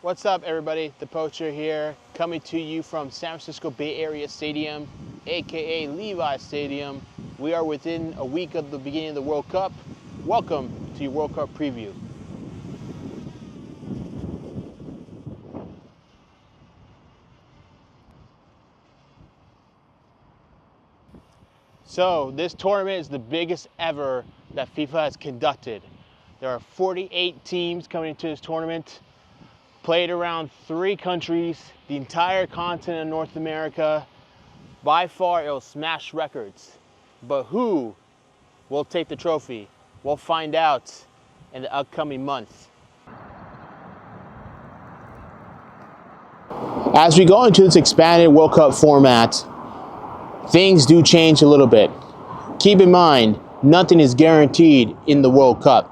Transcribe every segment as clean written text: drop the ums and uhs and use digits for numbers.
What's up, everybody? The Poacher here, coming to you from San Francisco Bay Area Stadium, aka Levi Stadium. We are within a week of the beginning of the World Cup. Welcome to your World Cup preview. So this tournament is the biggest ever that FIFA has conducted. There are 48 teams coming into this tournament, played around 3 countries, the entire continent of North America. By far, it'll smash records. But who will take the trophy? We'll find out in the upcoming month. As we go into this expanded World Cup format, things do change a little bit. Keep in mind, nothing is guaranteed in the World Cup.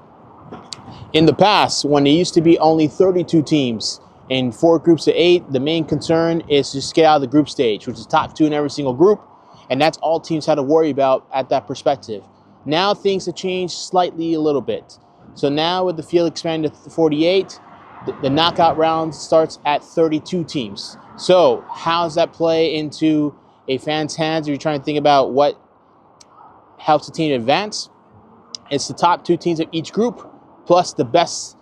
In the past, when it used to be only 32 teams in 4 groups of 8, the main concern is to just get out of the group stage, which is top 2 in every single group, and that's all teams had to worry about at that perspective. Now things have changed slightly a little bit. So now with the field expanded to 48, the knockout round starts at 32 teams. So how does that play into a fan's hands if you're trying to think about what helps the team advance? It's the top 2 teams of each group plus the best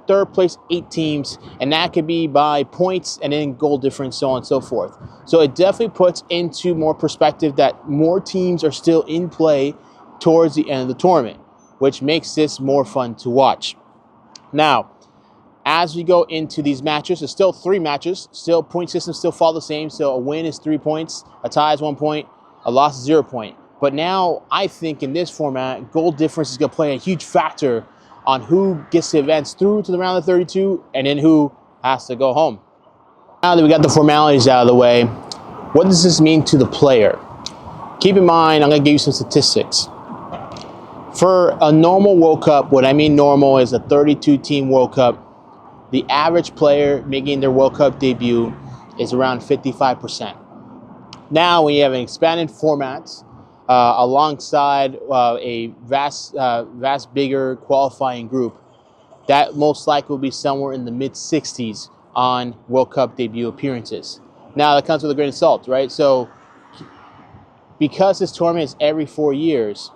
third place 8 teams, and that could be by points and then goal difference, so on and so forth. So it definitely puts into more perspective that more teams are still in play towards the end of the tournament, which makes this more fun to watch. Now, as we go into these matches, there's still 3 matches, still point systems still follow the same, so a win is 3 points, a tie is 1 point, a loss is 0 point. But now I think in this format, goal difference is going to play a huge factor on who gets to advance through to the round of 32 and then who has to go home. Now that we got the formalities out of the way, what does this mean to the player? Keep in mind, I'm going to give you some statistics. For a normal World Cup, what I mean normal is a 32-team World Cup, the average player making their World Cup debut is around 55%. Now, when you have an expanded format, alongside a vast bigger qualifying group, that most likely will be somewhere in the mid-60s on World Cup debut appearances. Now, that comes with a grain of salt, right? So, because this tournament is every 4 years,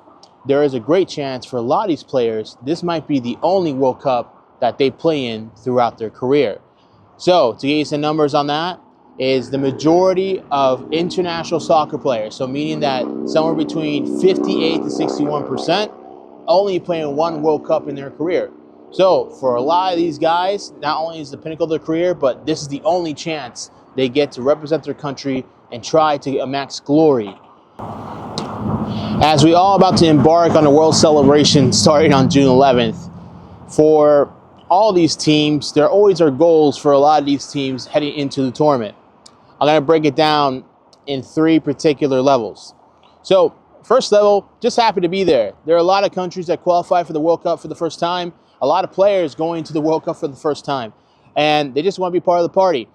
there is a great chance for a lot of these players, this might be the only World Cup that they play in throughout their career. So, to give you some numbers on that, is the majority of international soccer players, so meaning that somewhere between 58 to 61% only playing 1 World Cup in their career. So for a lot of these guys, not only is the pinnacle of their career, but this is the only chance they get to represent their country and try to amass glory. As we all about to embark on a world celebration starting on June 11th, for all these teams, there always are goals for a lot of these teams heading into the tournament. I'm going to break it down in 3 particular levels. So, first level, just happy to be there. There are a lot of countries that qualify for the World Cup for the first time. A lot of players going to the World Cup for the first time. And they just want to be part of the party.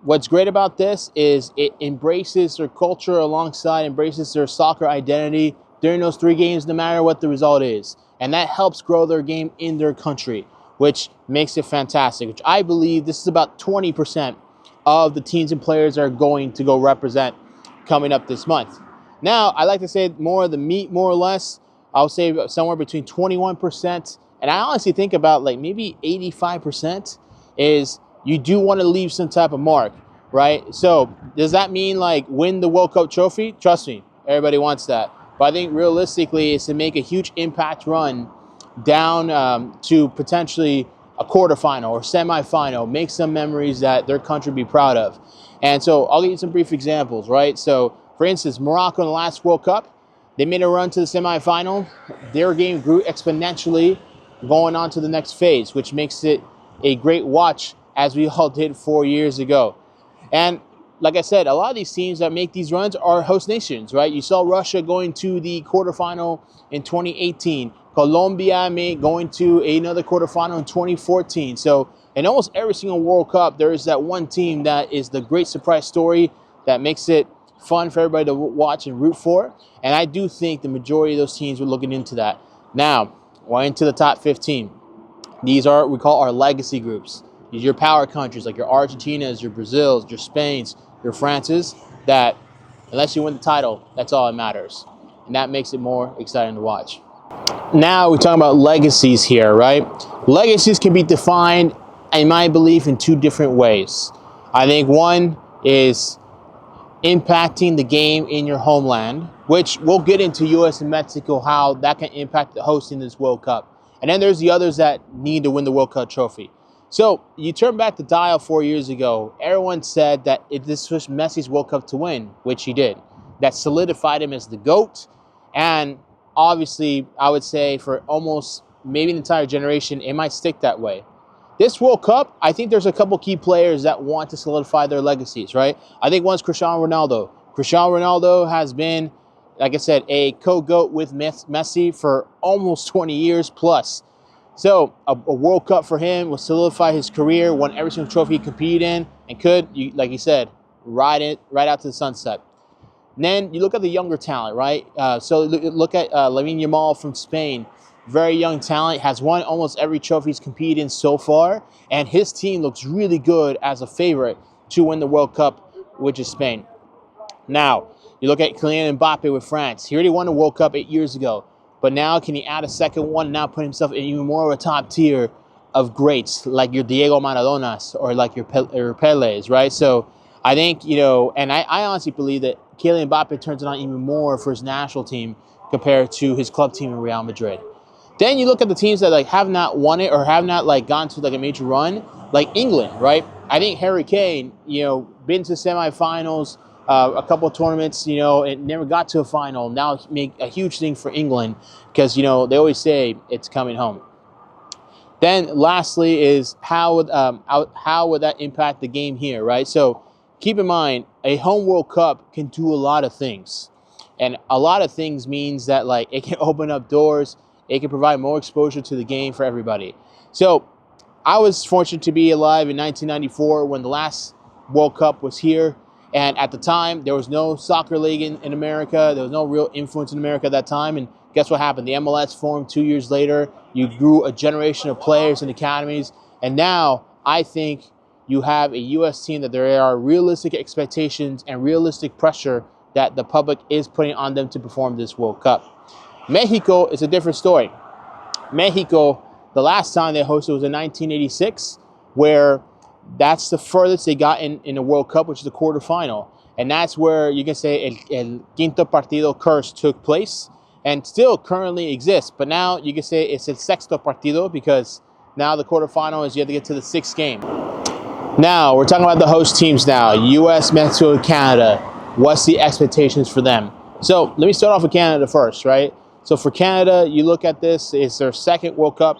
What's great about this is it embraces their culture alongside embraces their soccer identity during those 3 games, no matter what the result is. And that helps grow their game in their country, which makes it fantastic. Which I believe this is about 20% of the teams and players that are going to go represent coming up this month. Now, I like to say more of the meat, more or less. I'll say somewhere between 21%, and I honestly think about like maybe 85% is you do want to leave some type of mark, right? So does that mean like win the World Cup trophy? Trust me, everybody wants that. But I think realistically is to make a huge impact run down to potentially a quarterfinal or semifinal, make some memories that their country be proud of. And so I'll give you some brief examples, right? So for instance, Morocco in the last World Cup, they made a run to the semifinal. Their game grew exponentially going on to the next phase, which makes it a great watch as we all did 4 years ago. And like I said, a lot of these teams that make these runs are host nations, right? You saw Russia going to the quarterfinal in 2018. Colombia going to another quarterfinal in 2014. So in almost every single World Cup, there is that one team that is the great surprise story that makes it fun for everybody to watch and root for. And I do think the majority of those teams were looking into that. Now, we're into the top 15. These are what we call our legacy groups. your power countries like your Argentinas, your Brazils, your Spains, your Frances, that unless you win the title, that's all that matters. And that makes it more exciting to watch. Now we're talking about legacies here, right? Legacies can be defined, in my belief, in two different ways. I think one is impacting the game in your homeland, which we'll get into US and Mexico, how that can impact the hosting this World Cup. And then there's the others that need to win the World Cup trophy. So you turn back the dial 4 years ago, everyone said that this was Messi's World Cup to win, which he did. That solidified him as the GOAT. And obviously, I would say for almost maybe an entire generation, it might stick that way. This World Cup, I think there's a couple key players that want to solidify their legacies, right? I think one's Cristiano Ronaldo. Cristiano Ronaldo has been, like I said, a co-GOAT with Messi for almost 20 years plus. So a World Cup for him will solidify his career, won every single trophy he competed in, and could, like you said, ride out to the sunset. And then you look at the younger talent, right? So look at Lamine Yamal from Spain. Very young talent, has won almost every trophy he's competed in so far, and his team looks really good as a favorite to win the World Cup, which is Spain. Now, you look at Kylian Mbappe with France. He already won the World Cup 8 years ago, but now can he add a second one and now put himself in even more of a top tier of greats, like your Diego Maradonas or like your Peles, right? So I think, and I honestly believe that Kylian Mbappe turns it on even more for his national team compared to his club team in Real Madrid. Then you look at the teams that have not won it or have not gone to a major run, like England, right? I think Harry Kane, been to semifinals, a couple of tournaments, and never got to a final. Now make a huge thing for England because they always say it's coming home. Then lastly is how would that impact the game here, right? So keep in mind, a home World Cup can do a lot of things, and a lot of things means that it can open up doors. It can provide more exposure to the game for everybody. So I was fortunate to be alive in 1994 when the last World Cup was here. And at the time, there was no soccer league in America. There was no real influence in America at that time. And guess what happened? The MLS formed 2 years later. You grew a generation of players and academies. And now I think you have a U.S. team that there are realistic expectations and realistic pressure that the public is putting on them to perform this World Cup. Mexico is a different story. Mexico, the last time they hosted was in 1986, where that's the furthest they got in the World Cup, which is the quarterfinal. And that's where you can say El Quinto Partido curse took place and still currently exists. But now you can say it's El Sexto Partido because now the quarterfinal is you have to get to the sixth game. Now, we're talking about the host teams now, U.S., Mexico, and Canada. What's the expectations for them? So let me start off with Canada first, right? So for Canada, you look at this, it's their second World Cup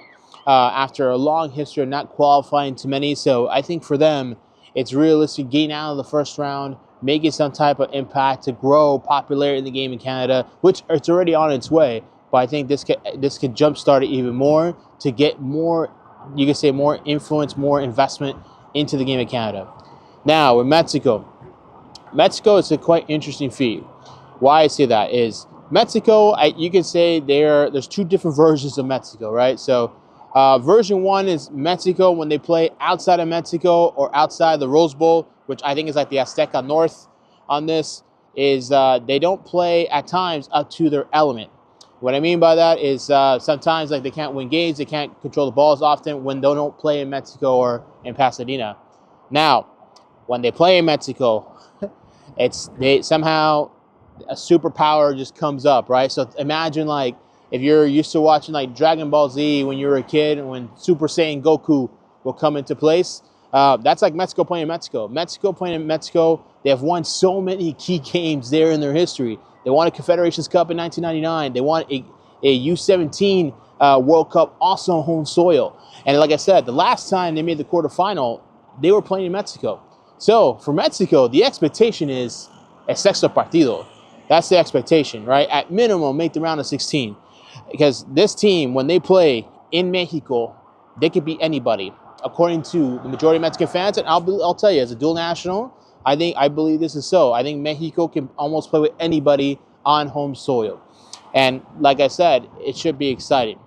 after a long history of not qualifying to many. So I think for them, it's realistic getting out of the first round, making some type of impact to grow popularity in the game in Canada, which it's already on its way. But I think this could jumpstart it even more to get more, you could say, more influence, more investment into the game of Canada. Now with Mexico. Mexico is a quite interesting feat. Why I say that is Mexico, you can say there's two different versions of Mexico, right? So version one is Mexico when they play outside of Mexico or outside the Rose Bowl, which I think is like the Azteca North on this, is they don't play at times up to their element. What I mean by that is sometimes they can't win games, they can't control the balls often when they don't play in Mexico or in Pasadena. Now, when they play in Mexico, they somehow a superpower just comes up, right? So imagine if you're used to watching Dragon Ball Z when you were a kid, when Super Saiyan Goku will come into place. That's like Mexico playing in Mexico. Mexico playing in Mexico, they have won so many key games there in their history. They won a Confederations Cup in 1999. They won a U17 World Cup also on home soil. And like I said, the last time they made the quarterfinal, they were playing in Mexico. So for Mexico, the expectation is a sexto partido. That's the expectation, right? At minimum, make the round of 16. Because this team, when they play in Mexico, they could beat anybody. According to the majority of Mexican fans, and I'll tell you, as a dual national, I believe this is so. I think Mexico can almost play with anybody on home soil. And like I said, it should be exciting.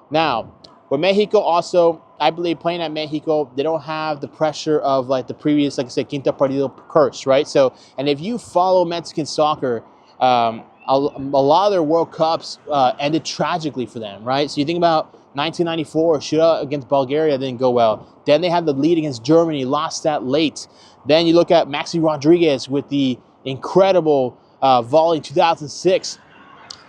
Now, with Mexico also, I believe playing at Mexico, they don't have the pressure of like the previous, like I said, Quinta Partido curse, right? So, and if you follow Mexican soccer, a lot of their World Cups ended tragically for them, right? So you think about 1994, shootout against Bulgaria didn't go well. Then they had the lead against Germany, lost that late. Then you look at Maxi Rodriguez with the incredible volley in 2006,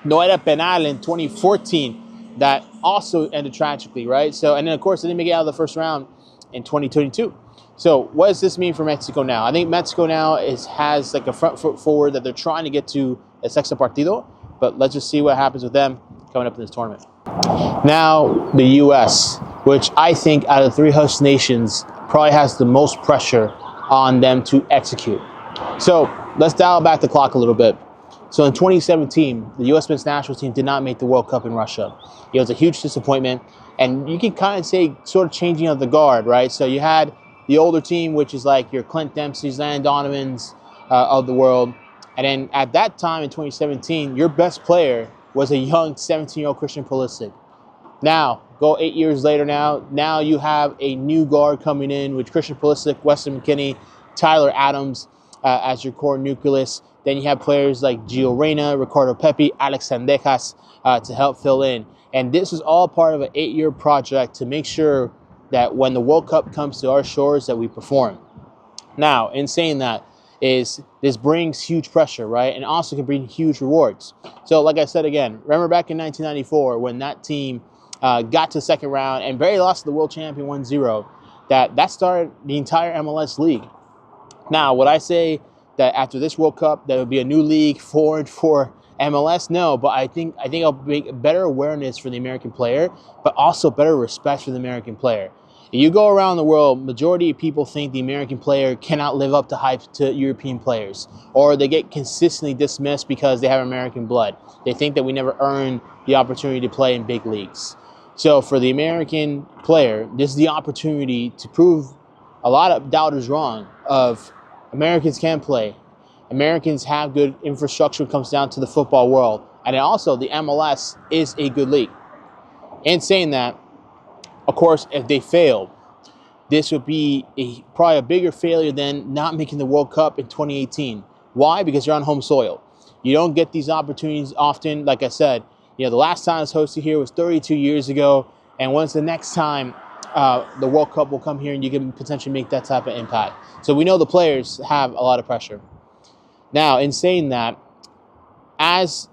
no era penal in 2014, that also ended tragically, right? So, and then of course they didn't make it out of the first round in 2022. So what does this mean for Mexico now? I think Mexico now has like a front foot forward that they're trying to get to a sexto partido, but let's just see what happens with them coming up in this tournament. Now the U.S., which I think out of the three host nations probably has the most pressure on them to execute. So let's dial back the clock a little bit. So in 2017, the U.S. men's national team did not make the World Cup in Russia. It was a huge disappointment, and you can kind of say sort of changing of the guard, right? So you had the older team, which is like your Clint Dempsey's, Landon Donovans of the world. And then at that time in 2017, your best player was a young 17-year-old Christian Pulisic. Now, go 8 years later now you have a new guard coming in with Christian Pulisic, Weston McKennie, Tyler Adams as your core nucleus. Then you have players like Gio Reyna, Ricardo Pepi, Alex Sendejas to help fill in. And this is all part of an 8-year project to make sure that when the World Cup comes to our shores that we perform. Now, in saying that, this brings huge pressure, right? And also can bring huge rewards. So like I said again, remember back in 1994 when that team got to the second round and barely lost to the world champion 1-0, that started the entire MLS league. Now, would I say that after this World Cup there would be a new league forward for MLS? No, but I think it'll make better awareness for the American player, but also better respect for the American player. You go around the world, majority of people think the American player cannot live up to hype to European players, or they get consistently dismissed because they have American blood. They think that we never earn the opportunity to play in big leagues. So for the American player, this is the opportunity to prove a lot of doubters wrong of Americans can play. Americans have good infrastructure when it comes down to the football world. And also the MLS is a good league. And saying that, of course, if they fail, this would be probably a bigger failure than not making the World Cup in 2018. Why? Because you're on home soil. You don't get these opportunities often. Like I said, the last time it was hosted here was 32 years ago. And when's the next time the World Cup will come here and you can potentially make that type of impact? So we know the players have a lot of pressure. Now, in saying that, as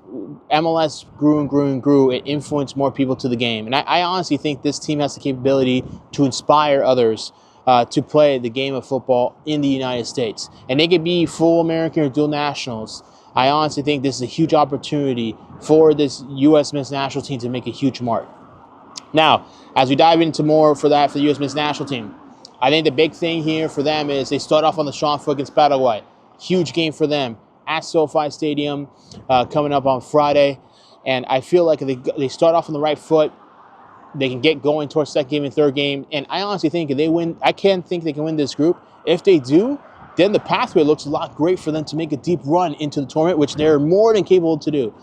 MLS grew and grew and grew, it influenced more people to the game. And I honestly think this team has the capability to inspire others to play the game of football in the United States. And they could be full American or dual nationals. I honestly think this is a huge opportunity for this U.S. men's national team to make a huge mark. Now, as we dive into more for the U.S. men's national team, I think the big thing here for them is they start off on the strong foot against Paraguay. Huge game for them at SoFi Stadium coming up on Friday. And I feel like if they start off on the right foot, they can get going towards second game and third game. And I honestly think if they win, I can't think they can win this group. If they do, then the pathway looks a lot great for them to make a deep run into the tournament, which they're more than capable to do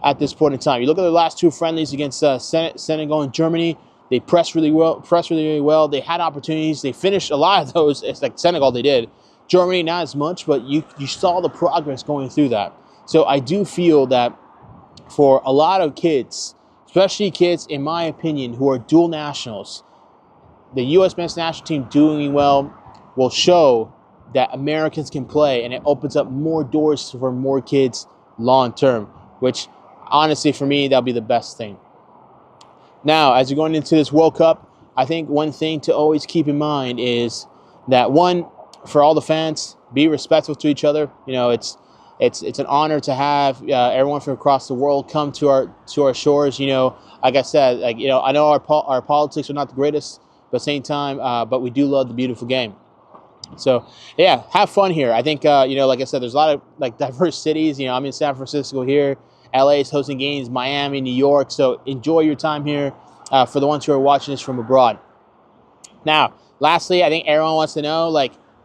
at this point in time. You look at their last two friendlies against Senegal and Germany. They pressed really well. They had opportunities. They finished a lot of those. It's like Senegal, they did. Germany, not as much, but you saw the progress going through that. So I do feel that for a lot of kids, especially kids, in my opinion, who are dual nationals, the U.S. men's national team doing well will show that Americans can play, and it opens up more doors for more kids long term, which honestly, for me, that'll be the best thing. Now, as you're going into this World Cup, I think one thing to always keep in mind is that, one, for all the fans, be respectful to each other. It's an honor to have everyone from across the world come to our shores. Like I said, I know our politics are not the greatest, but at the same time, but we do love the beautiful game. So yeah, have fun here. I think like I said, there's a lot of diverse cities. I'm in San Francisco here. LA is hosting games, Miami, New York. So enjoy your time here for the ones who are watching this from abroad. Now, lastly, I think everyone wants to know,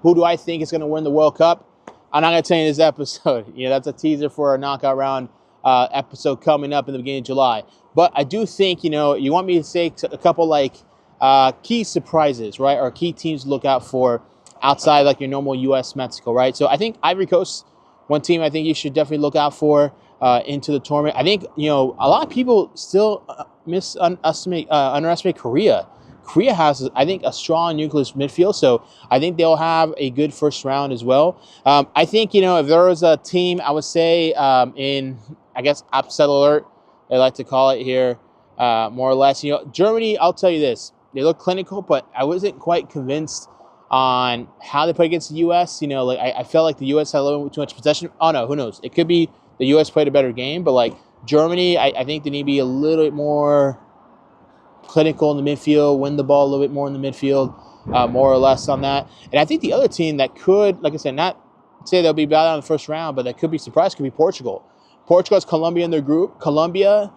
who do I think is going to win the World Cup? I'm not going to tell you in this episode. That's a teaser for our knockout round episode coming up in the beginning of July. But I do think, you want me to say a couple key surprises, right, or key teams to look out for outside like your normal U.S. Mexico, right? So I think Ivory Coast, one team I think you should definitely look out for into the tournament. I think a lot of people still underestimate Korea. Korea has, I think, a strong nucleus midfield, so I think they'll have a good first round as well. I think, if there was a team, I would say in, I guess, upset alert, they like to call it here, more or less. Germany, I'll tell you this, they look clinical, but I wasn't quite convinced on how they play against the U.S. I felt like the U.S. had a little bit too much possession. Oh, no, who knows? It could be the U.S. played a better game, but, Germany, I think they need to be a little bit more clinical in the midfield, win the ball a little bit more in the midfield, more or less on that. And I think the other team that could, like I said, not say they'll be bad out in the first round, but that could be surprised could be Portugal. Portugal has Colombia in their group. Colombia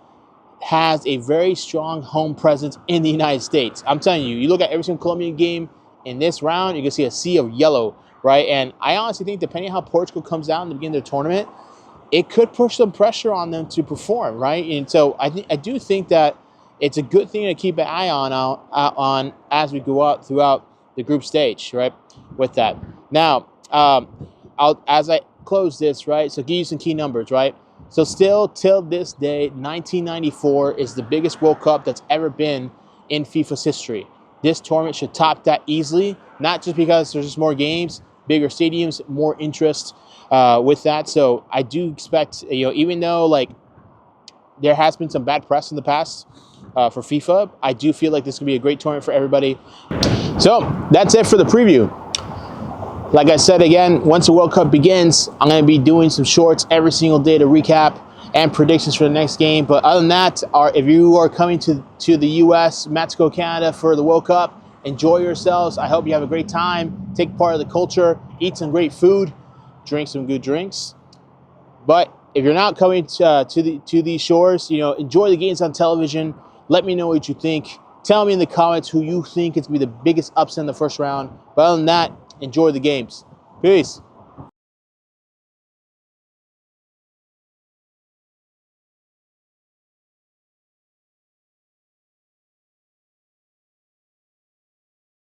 has a very strong home presence in the United States. I'm telling you, you look at every single Colombian game in this round, you can see a sea of yellow, right? And I honestly think depending on how Portugal comes out in the beginning of the tournament, it could push some pressure on them to perform, right? And so I do think that it's a good thing to keep an eye on as we go out throughout the group stage, right? With that. Now, as I close this, right? So give you some key numbers, right? So still till this day, 1994 is the biggest World Cup that's ever been in FIFA's history. This tournament should top that easily, not just because there's just more games, bigger stadiums, more interest with that. So I do expect, even though there has been some bad press in the past for FIFA, I do feel like this could be a great tournament for everybody. So that's it for the preview. Like I said again, once the World Cup begins, I'm going to be doing some shorts every single day to recap and predictions for the next game. But other than that, if you are coming to the U.S., Mexico, Canada for the World Cup, enjoy yourselves. I hope you have a great time. Take part of the culture. Eat some great food. Drink some good drinks. But if you're not coming to these shores, enjoy the games on television. Let me know what you think. Tell me in the comments who you think is going to be the biggest upset in the first round. But other than that, enjoy the games. Peace.